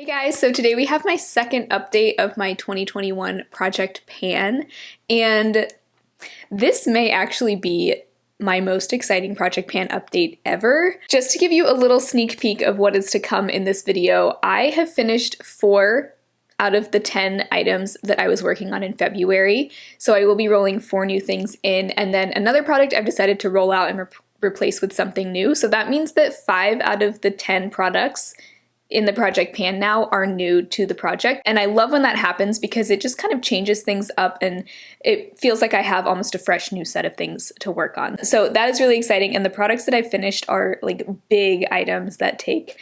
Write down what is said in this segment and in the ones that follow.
Hey guys, so today we have my second update of my 2021 project pan, and this may actually be my most exciting project pan update ever. Just to give you a little sneak peek of what is to come in this video, I have finished 4 out of the 10 items that I was working on in February, so I will be rolling 4 new things in, and then another product I've decided to roll out and replace with something new, so that means that 5 out of the 10 products in the project pan now are new to the project. And I love when that happens because it just kind of changes things up and it feels like I have almost a fresh new set of things to work on. So that is really exciting. And the products that I finished are like big items that take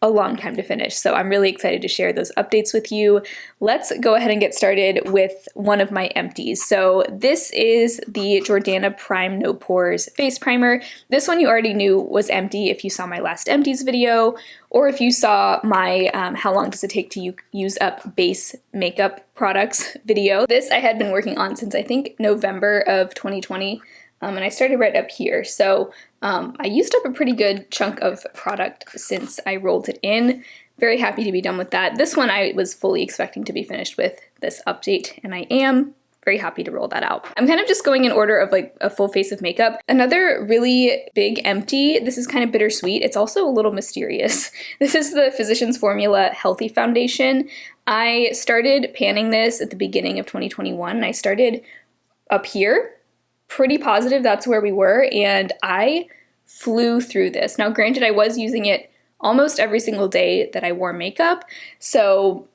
a long time to finish. So I'm really excited to share those updates with you. Let's go ahead and get started with one of my empties. So this is the Jordana Prime No Pores face primer. This one you already knew was empty if you saw my last empties video, or if you saw my how long does it take to use up base makeup products video. This I had been working on since I think November of 2020. And I started right up here. So I used up a pretty good chunk of product since I rolled it in. Very happy to be done with that. This one I was fully expecting to be finished with this update, and I am very happy to roll that out. I'm kind of just going in order of like a full face of makeup. Another really big empty, this is kind of bittersweet. It's also a little mysterious. This is the Physicians Formula Healthy Foundation. I started panning this at the beginning of 2021, and I started up here. Pretty positive that's where we were, and I flew through this. Now granted, I was using it almost every single day that I wore makeup, so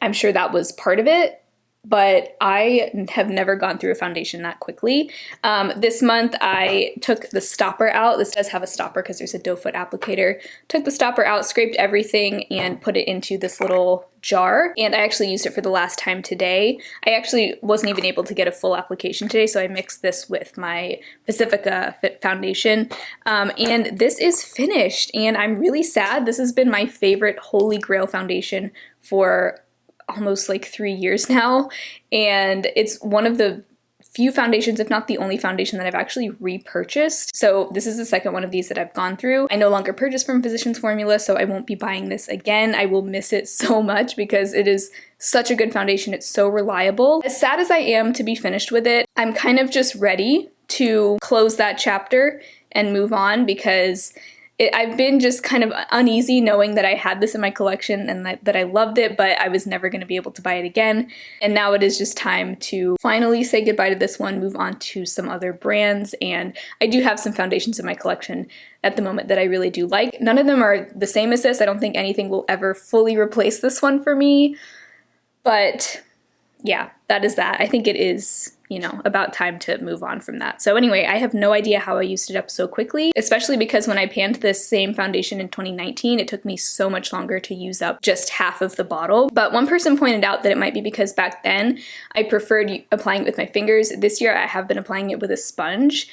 I'm sure that was part of it, but I have never gone through a foundation that quickly. This month I took the stopper out. This does have a stopper because there's a doe foot applicator. Took the stopper out, scraped everything, and put it into this little jar, and I actually used it for the last time today. I actually wasn't even able to get a full application today, so I mixed this with my Pacifica Foundation, and this is finished, and I'm really sad. This has been my favorite holy grail foundation for almost like 3 years now, and it's one of the few foundations, if not the only foundation, that I've actually repurchased. So this is the second one of these that I've gone through. I no longer purchase from Physicians Formula, so I won't be buying this again. I will miss it so much because it is such a good foundation. It's so reliable. As sad as I am to be finished with it, I'm kind of just ready to close that chapter and move on because I've been just kind of uneasy knowing that I had this in my collection and that I loved it, but I was never going to be able to buy it again. And now it is just time to finally say goodbye to this one, move on to some other brands. And I do have some foundations in my collection at the moment that I really do like. None of them are the same as this. I don't think anything will ever fully replace this one for me. But yeah, that is that. I think it is, you know, about time to move on from that. So anyway, I have no idea how I used it up so quickly, especially because when I panned this same foundation in 2019, it took me so much longer to use up just half of the bottle. But one person pointed out that it might be because back then I preferred applying it with my fingers. This year I have been applying it with a sponge.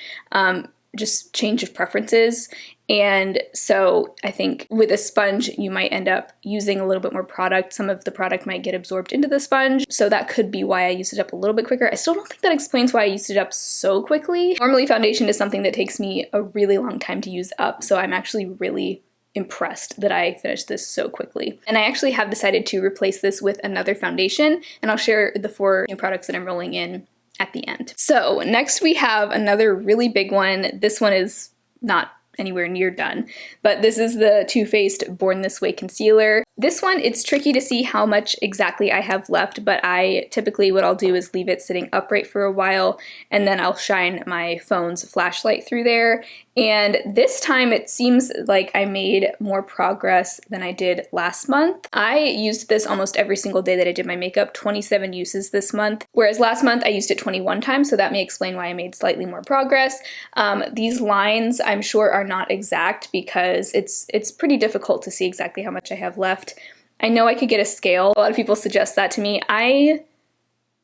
Just change of preferences. And so I think with a sponge, you might end up using a little bit more product. Some of the product might get absorbed into the sponge. So that could be why I used it up a little bit quicker. I still don't think that explains why I used it up so quickly. Normally foundation is something that takes me a really long time to use up. So I'm actually really impressed that I finished this so quickly. And I actually have decided to replace this with another foundation, and I'll share the 4 new products that I'm rolling in at the end. So next we have another really big one. This one is not anywhere near done, but this is the Too Faced Born This Way concealer. This one, it's tricky to see how much exactly I have left, but I typically what I'll do is leave it sitting upright for a while, and then I'll shine my phone's flashlight through there. And this time it seems like I made more progress than I did last month. I used this almost every single day that I did my makeup, 27 uses this month, whereas last month I used it 21 times, so that may explain why I made slightly more progress. These lines I'm sure are not exact because it's pretty difficult to see exactly how much I have left. I know I could get a scale. A lot of people suggest that to me. I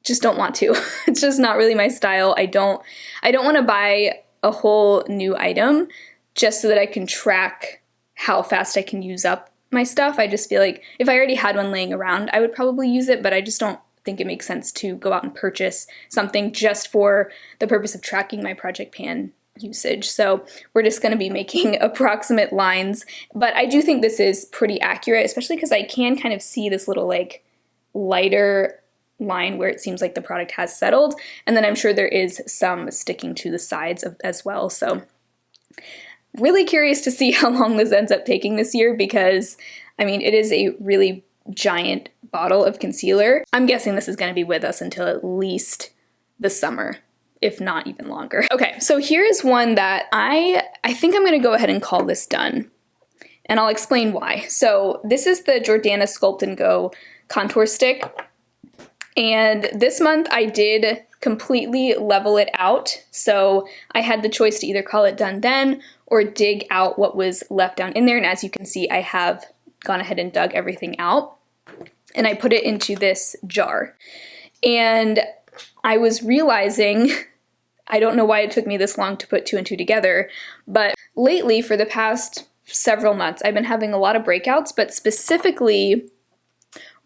just don't want to. It's just not really my style. I don't want to buy a whole new item just so that I can track how fast I can use up my stuff. I just feel like if I already had one laying around, I would probably use it, but I just don't think it makes sense to go out and purchase something just for the purpose of tracking my project pan usage. So we're just going to be making approximate lines, but I do think this is pretty accurate, especially because I can kind of see this little like lighter line where it seems like the product has settled, and then I'm sure there is some sticking to the sides as well. So really curious to see how long this ends up taking this year, because I mean, it is a really giant bottle of concealer. I'm guessing this is going to be with us until at least the summer, if not even longer. Okay, so here is one that I think I'm going to go ahead and call this done, and I'll explain why. So this is the Jordana Sculpt and Go Contour Stick, and this month I did completely level it out, so I had the choice to either call it done then or dig out what was left down in there, and as you can see, I have gone ahead and dug everything out, and I put it into this jar. And I was realizing, I don't know why it took me this long to put two and two together, but lately, for the past several months, I've been having a lot of breakouts, but specifically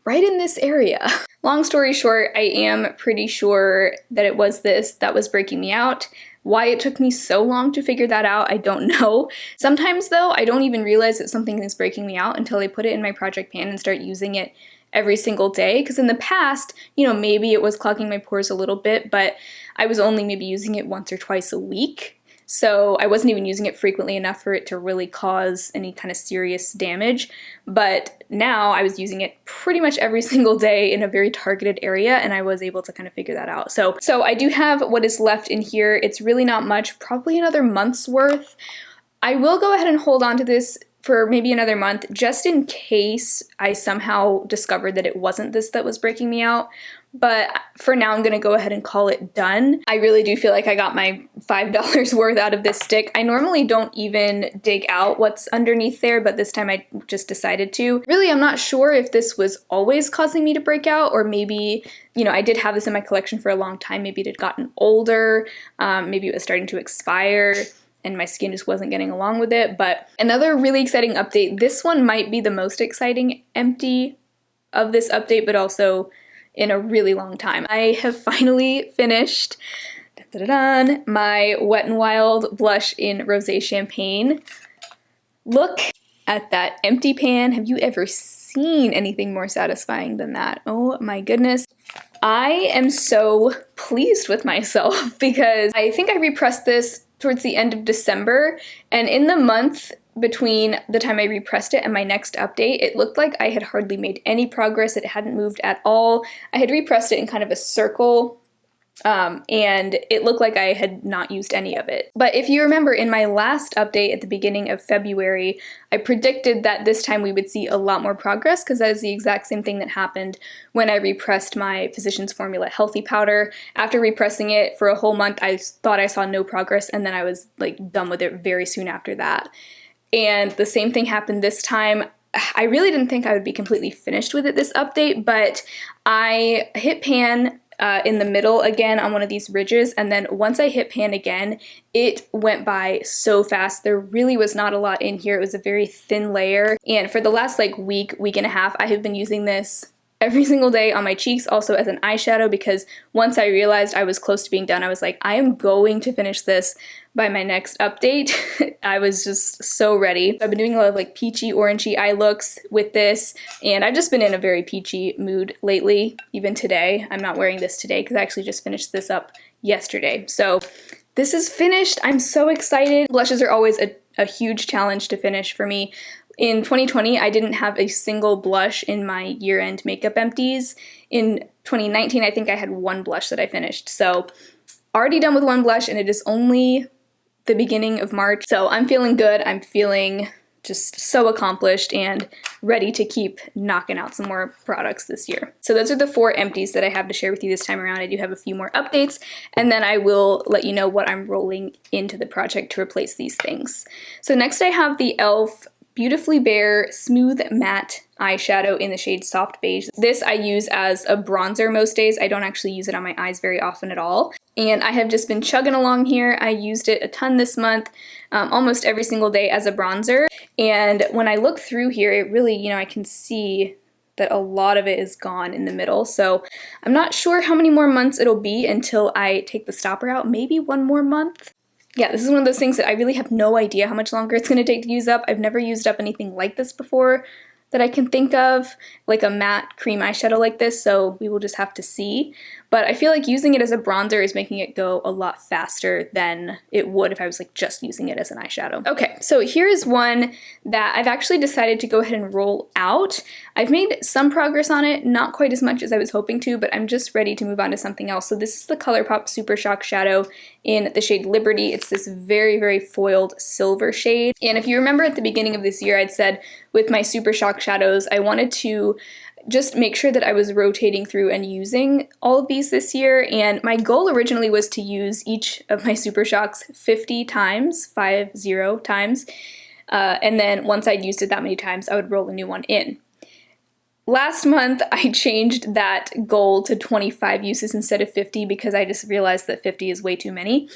right in this area. Long story short, I am pretty sure that it was this that was breaking me out. Why it took me so long to figure that out, I don't know. Sometimes though, I don't even realize that something is breaking me out until I put it in my project pan and start using it every single day, because in the past, you know, maybe it was clogging my pores a little bit, but I was only maybe using it once or twice a week. So I wasn't even using it frequently enough for it to really cause any kind of serious damage. But now I was using it pretty much every single day in a very targeted area, and I was able to kind of figure that out. So I do have what is left in here. It's really not much, probably another month's worth. I will go ahead and hold on to this for maybe another month, just in case I somehow discovered that it wasn't this that was breaking me out. But for now, I'm gonna go ahead and call it done. I really do feel like I got my $5 worth out of this stick. I normally don't even dig out what's underneath there, but this time I just decided to. Really, I'm not sure if this was always causing me to break out, or maybe, you know, I did have this in my collection for a long time. Maybe it had gotten older, maybe it was starting to expire, and my skin just wasn't getting along with it. But another really exciting update, this one might be the most exciting empty of this update, but also in a really long time. I have finally finished my Wet n Wild blush in Rosé Champagne. Look at that empty pan. Have you ever seen anything more satisfying than that? Oh my goodness. I am so pleased with myself because I think I repressed this towards the end of December, and in the month between the time I repressed it and my next update, it looked like I had hardly made any progress. It hadn't moved at all. I had repressed it in kind of a circle, and it looked like I had not used any of it. But if you remember, in my last update at the beginning of February, I predicted that this time we would see a lot more progress, because that is the exact same thing that happened when I repressed my Physicians Formula Healthy Powder. After repressing it for a whole month, I thought I saw no progress, and then I was like done with it very soon after that. And the same thing happened this time. I really didn't think I would be completely finished with it this update, but I hit pan in the middle again on one of these ridges, and then once I hit pan again, it went by so fast. There really was not a lot in here. It was a very thin layer, and for the last like week and a half, I have been using this every single day on my cheeks, also as an eyeshadow, because once I realized I was close to being done, I was like, I am going to finish this by my next update. I was just so ready. I've been doing a lot of like peachy, orangey eye looks with this, and I've just been in a very peachy mood lately, even today. I'm not wearing this today because I actually just finished this up yesterday. So this is finished. I'm so excited. Blushes are always a huge challenge to finish for me. In 2020, I didn't have a single blush in my year-end makeup empties. In 2019, I think I had one blush that I finished. So already done with one blush, and it is only the beginning of March. So I'm feeling good. I'm feeling just so accomplished and ready to keep knocking out some more products this year. So those are the 4 empties that I have to share with you this time around. I do have a few more updates, and then I will let you know what I'm rolling into the project to replace these things. So next I have the e.l.f. Beautifully Bare Smooth Matte Eyeshadow in the shade Soft Beige. This I use as a bronzer most days. I don't actually use it on my eyes very often at all. And I have just been chugging along here. I used it a ton this month, almost every single day as a bronzer. And when I look through here, it really, you know, I can see that a lot of it is gone in the middle. So I'm not sure how many more months it'll be until I take the stopper out. Maybe one more month. Yeah, this is one of those things that I really have no idea how much longer it's going to take to use up. I've never used up anything like this before that I can think of, like a matte cream eyeshadow like this, so we will just have to see. But I feel like using it as a bronzer is making it go a lot faster than it would if I was like just using it as an eyeshadow. Okay, so here is one that I've actually decided to go ahead and roll out. I've made some progress on it, not quite as much as I was hoping to, but I'm just ready to move on to something else. So this is the ColourPop Super Shock Shadow in the shade Liberty. It's this very, very foiled silver shade. And if you remember at the beginning of this year, I'd said with my Super Shock shadows, I wanted to just make sure that I was rotating through and using all of these this year, and my goal originally was to use each of my Super Shocks 50 times, 50 times, and then once I'd used it that many times, I would roll a new one in. Last month, I changed that goal to 25 uses instead of 50 because I just realized that 50 is way too many.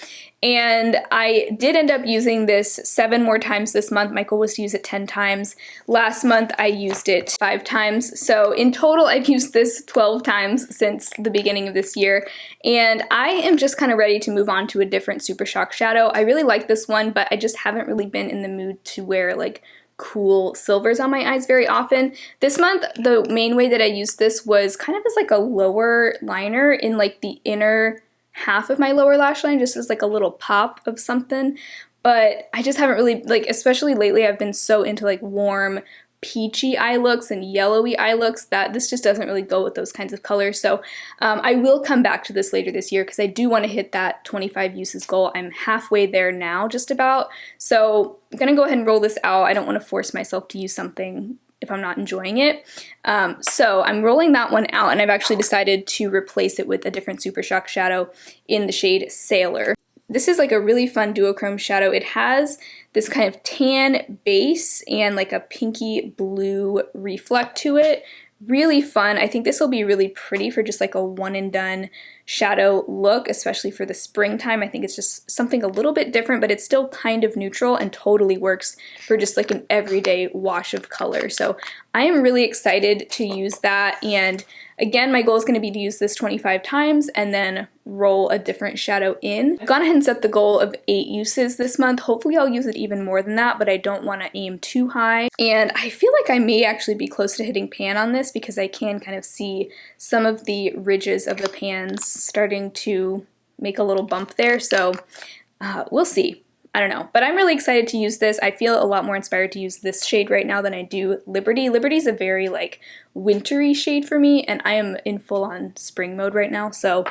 And I did end up using this 7 more times this month. My goal was to use it 10 times. Last month, I used it 5 times. So in total, I've used this 12 times since the beginning of this year. And I am just kind of ready to move on to a different Super Shock shadow. I really like this one, but I just haven't really been in the mood to wear like cool silvers on my eyes very often. This month, the main way that I used this was kind of as like a lower liner in like the inner half of my lower lash line, just as like a little pop of something. But I just haven't really, like, especially lately, I've been so into like warm peachy eye looks and yellowy eye looks that this just doesn't really go with those kinds of colors. So I will come back to this later this year because I do want to hit that 25 uses goal. I'm halfway there now, just about. So I'm gonna go ahead and roll this out. I don't want to force myself to use something if I'm not enjoying it. So I'm rolling that one out, and I've actually decided to replace it with a different Super Shock shadow in the shade Sailor. This is like a really fun duochrome shadow. It has this kind of tan base and like a pinky blue reflect to it. Really fun. I think this will be really pretty for just like a one and done shadow look, especially for the springtime. I think it's just something a little bit different, but it's still kind of neutral and totally works for just like an everyday wash of color. So I am really excited to use that. And again, my goal is going to be to use this 25 times and then roll a different shadow in. I've gone ahead and set the goal of 8 uses this month. Hopefully I'll use it even more than that, but I don't want to aim too high. And I feel like I may actually be close to hitting pan on this because I can kind of see some of the ridges of the pans starting to make a little bump there. So we'll see. I don't know, but I'm really excited to use this. I feel a lot more inspired to use this shade right now than I do Liberty. Liberty's a very like wintry shade for me, and I am in full-on spring mode right now, so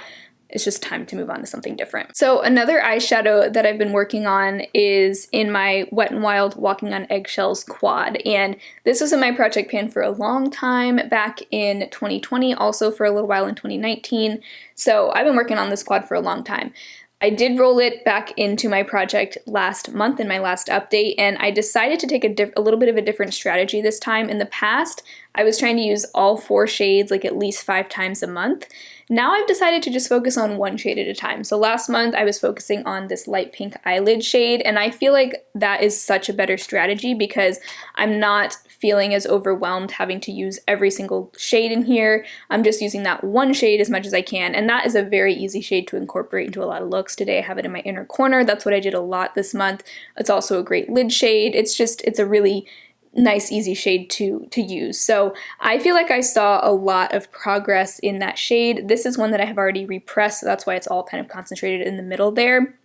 it's just time to move on to something different. So another eyeshadow that I've been working on is in my Wet n Wild Walking on Eggshells Quad, and this was in my project pan for a long time back in 2020, also for a little while in 2019, so I've been working on this quad for a long time. I did roll it back into my project last month in my last update, and I decided to take a little bit of a different strategy this time. In the past, I was trying to use all 4 shades like at least 5 times a month. Now I've decided to just focus on 1 shade at a time. So last month I was focusing on this light pink eyelid shade, and I feel like that is such a better strategy because I'm not feeling as overwhelmed having to use every single shade in here. I'm just using that 1 shade as much as I can, and that is a very easy shade to incorporate into a lot of looks. Today I have it in my inner corner. That's what I did a lot this month. It's also a great lid shade. It's a really nice, easy shade to use. So I feel like I saw a lot of progress in that shade. This is one that I have already repressed, so that's why it's all kind of concentrated in the middle there.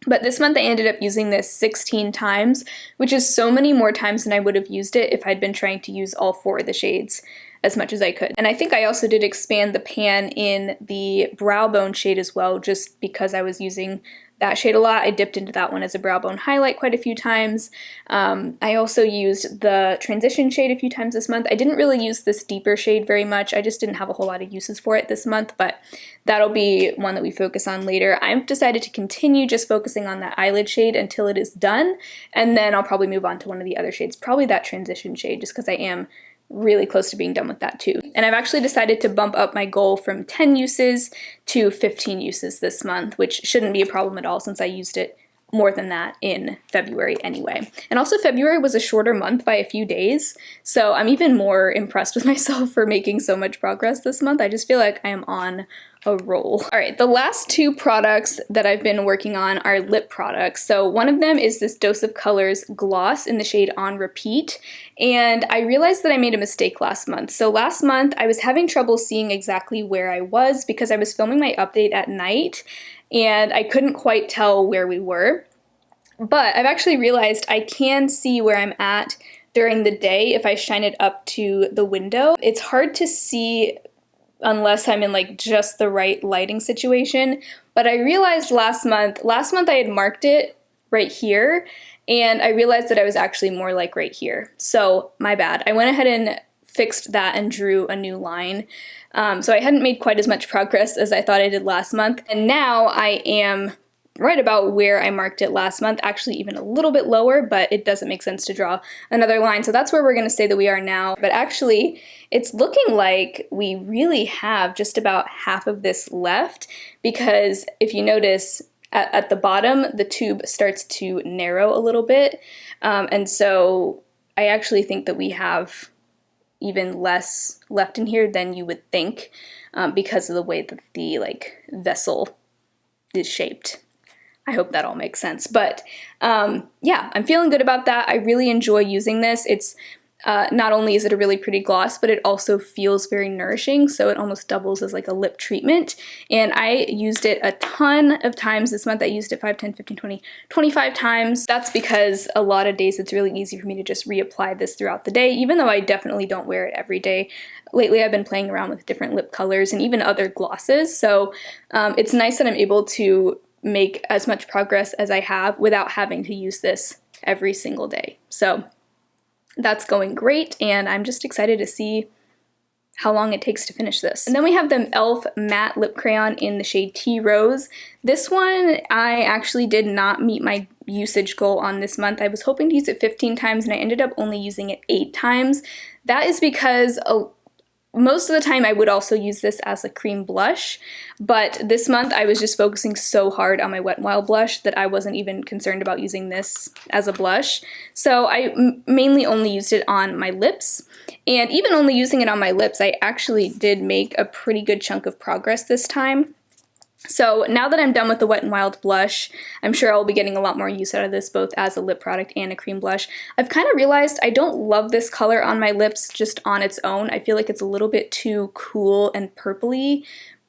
But this month I ended up using this 16 times, which is so many more times than I would have used it if I'd been trying to use all 4 of the shades as much as I could. And I think I also did expand the pan in the brow bone shade as well, just because I was using that shade a lot. I dipped into that one as a brow bone highlight quite a few times. I also used the transition shade a few times this month. I didn't really use this deeper shade very much. I just didn't have a whole lot of uses for it this month, but that'll be one that we focus on later. I've decided to continue just focusing on that eyelid shade until it is done, and then I'll probably move on to one of the other shades, probably that transition shade, just because I am really close to being done with that too. And I've actually decided to bump up my goal from 10 uses to 15 uses this month, which shouldn't be a problem at all since I used it more than that in February anyway. And also February was a shorter month by a few days, so I'm even more impressed with myself for making so much progress this month. I just feel like I am on a roll. All right, the last two products that I've been working on are lip products. So one of them is this Dose of Colors gloss in the shade On Repeat, and I realized that I made a mistake last month. So last month I was having trouble seeing exactly where I was because I was filming my update at night and I couldn't quite tell where we were. But I've actually realized I can see where I'm at during the day if I shine it up to the window. It's hard to see unless I'm in like just the right lighting situation. But I realized last month I had marked it right here, and I realized that I was actually more like right here. So my bad. I went ahead and fixed that and drew a new line. So I hadn't made quite as much progress as I thought I did last month. And now I am right about where I marked it last month, actually even a little bit lower, but it doesn't make sense to draw another line. So that's where we're gonna say that we are now. But actually, it's looking like we really have just about half of this left, because if you notice at the bottom, the tube starts to narrow a little bit. And so I actually think that we have even less left in here than you would think, because of the way that the vessel is shaped. I hope that all makes sense. But yeah, I'm feeling good about that. I really enjoy using this. It's not only is it a really pretty gloss, but it also feels very nourishing, so it almost doubles as like a lip treatment. And I used it a ton of times this month. I used it 5, 10, 15, 20, 25 times. That's because a lot of days it's really easy for me to just reapply this throughout the day, even though I definitely don't wear it every day. Lately I've been playing around with different lip colors and even other glosses, so it's nice that I'm able to make as much progress as I have without having to use this every single day. So that's going great, and I'm just excited to see how long it takes to finish this. And then we have the e.l.f. matte lip crayon in the shade Tea Rose. This one, I actually did not meet my usage goal on this month. I was hoping to use it 15 times and I ended up only using it 8 times. That is because most of the time I would also use this as a cream blush, but this month I was just focusing so hard on my Wet n Wild blush that I wasn't even concerned about using this as a blush. So I mainly only used it on my lips, and even only using it on my lips, I actually did make a pretty good chunk of progress this time. So now that I'm done with the Wet n Wild blush, I'm sure I'll be getting a lot more use out of this both as a lip product and a cream blush. I've kind of realized I don't love this color on my lips just on its own. I feel like it's a little bit too cool and purpley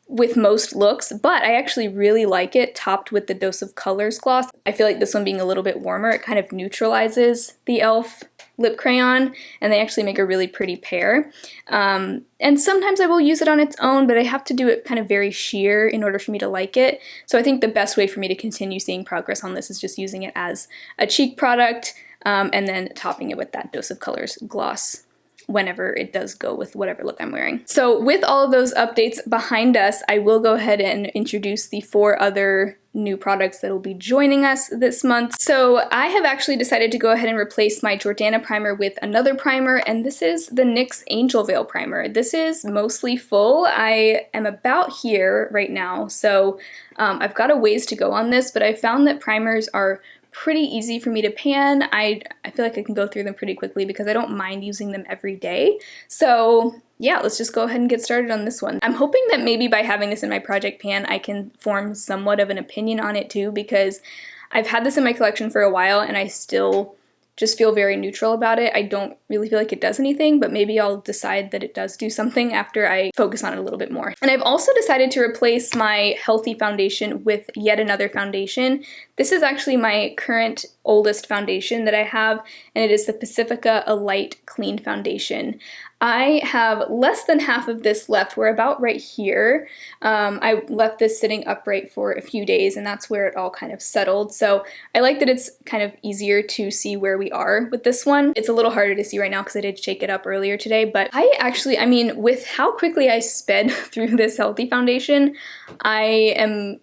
with most looks, but I actually really like it topped with the Dose of Colors gloss. I feel like this one being a little bit warmer, it kind of neutralizes the e.l.f. lip crayon, and they actually make a really pretty pair. And sometimes I will use it on its own, but I have to do it kind of very sheer in order for me to like it. So I think the best way for me to continue seeing progress on this is just using it as a cheek product, and then topping it with that Dose of Colors gloss whenever it does go with whatever look I'm wearing. So with all of those updates behind us, I will go ahead and introduce the 4 other new products that will be joining us this month. So I have actually decided to go ahead and replace my Jordana primer with another primer, and this is the NYX Angel Veil primer. This is mostly full. I am about here right now, so I've got a ways to go on this, but I found that primers are pretty easy for me to pan. I feel like I can go through them pretty quickly because I don't mind using them every day. So yeah, let's just go ahead and get started on this one. I'm hoping that maybe by having this in my project pan, I can form somewhat of an opinion on it too, because I've had this in my collection for a while and I still just feel very neutral about it. I don't really feel like it does anything, but maybe I'll decide that it does do something after I focus on it a little bit more. And I've also decided to replace my Healthy foundation with yet another foundation. This is actually my current oldest foundation that I have, and it is the Pacifica Light Clean Foundation. I have less than half of this left. We're about right here. I left this sitting upright for a few days, and that's where it all kind of settled. So I like that it's kind of easier to see where we are with this one. It's a little harder to see right now because I did shake it up earlier today, but I mean, with how quickly I sped through this Healthy foundation, I am,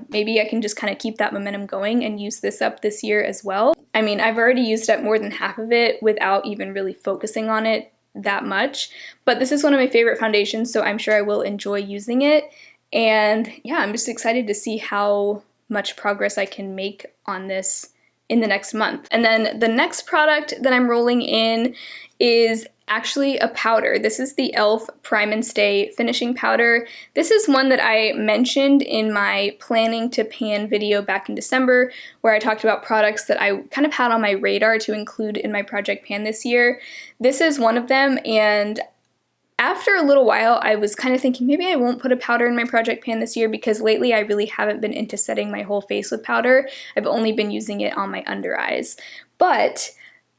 maybe I can just kind of keep that momentum going and use this up this year as well. I mean, I've already used up more than half of it without even really focusing on it that much, but this is one of my favorite foundations, so I'm sure I will enjoy using it. And yeah, I'm just excited to see how much progress I can make on this in the next month. And then the next product that I'm rolling in is actually a powder. This is the e.l.f. Prime and Stay Finishing Powder. This is one that I mentioned in my planning to pan video back in December, where I talked about products that I kind of had on my radar to include in my project pan this year. This is one of them, and after a little while, I was kind of thinking maybe I won't put a powder in my project pan this year because lately I really haven't been into setting my whole face with powder. I've only been using it on my under eyes. But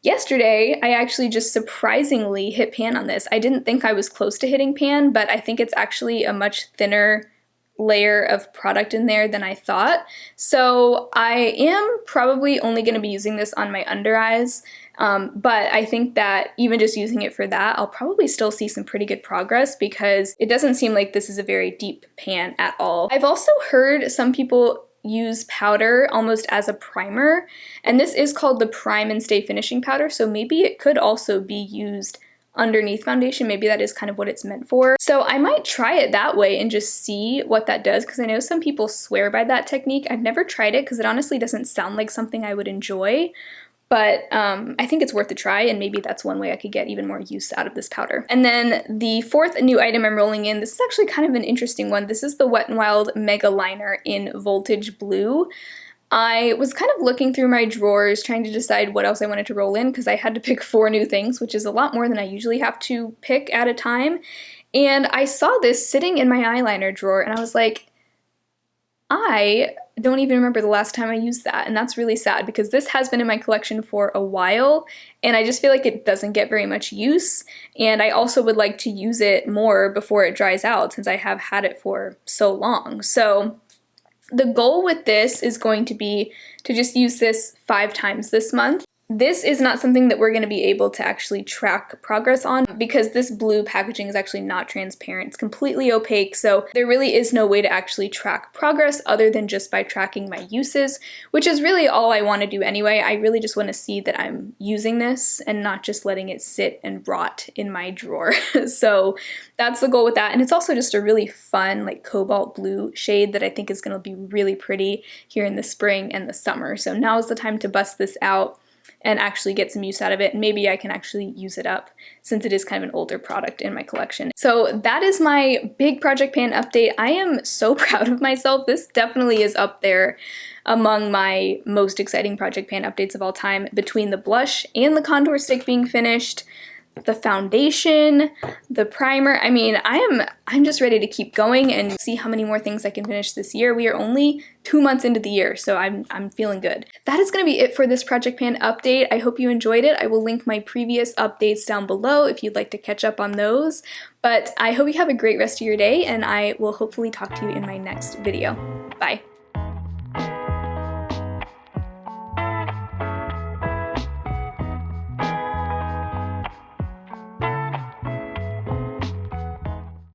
yesterday, I actually just surprisingly hit pan on this. I didn't think I was close to hitting pan, but I think it's actually a much thinner layer of product in there than I thought. So I am probably only going to be using this on my under eyes, but I think that even just using it for that, I'll probably still see some pretty good progress because it doesn't seem like this is a very deep pan at all. I've also heard some people use powder almost as a primer, and this is called the Prime and Stay Finishing Powder, so maybe it could also be used underneath foundation. Maybe that is kind of what it's meant for. So I might try it that way and just see what that does, because I know some people swear by that technique. I've never tried it because it honestly doesn't sound like something I would enjoy, but I think it's worth a try, and maybe that's one way I could get even more use out of this powder. And then the fourth new item I'm rolling in, this is actually kind of an interesting one. This is the Wet n Wild Mega Liner in Voltage Blue. I was kind of looking through my drawers trying to decide what else I wanted to roll in because I had to pick 4 new things, which is a lot more than I usually have to pick at a time. And I saw this sitting in my eyeliner drawer and I was like, I don't even remember the last time I used that, and that's really sad because this has been in my collection for a while and I just feel like it doesn't get very much use, and I also would like to use it more before it dries out since I have had it for so long. So the goal with this is going to be to just use this 5 times this month. This is not something that we're going to be able to actually track progress on because this blue packaging is actually not transparent. It's completely opaque, so there really is no way to actually track progress other than just by tracking my uses, which is really all I want to do anyway. I really just want to see that I'm using this and not just letting it sit and rot in my drawer. So that's the goal with that, and it's also just a really fun like cobalt blue shade that I think is going to be really pretty here in the spring and the summer. So now is the time to bust this out and actually get some use out of it, and maybe I can actually use it up since it is kind of an older product in my collection. So that is my big project pan update. I am so proud of myself. This definitely is up there among my most exciting project pan updates of all time, between the blush and the contour stick being finished, the foundation, the primer. I mean, I'm just ready to keep going and see how many more things I can finish this year. We are only 2 months into the year, so I'm feeling good. That is going to be it for this project pan update. I hope you enjoyed it. I will link my previous updates down below if you'd like to catch up on those. But I hope you have a great rest of your day, and I will hopefully talk to you in my next video. Bye.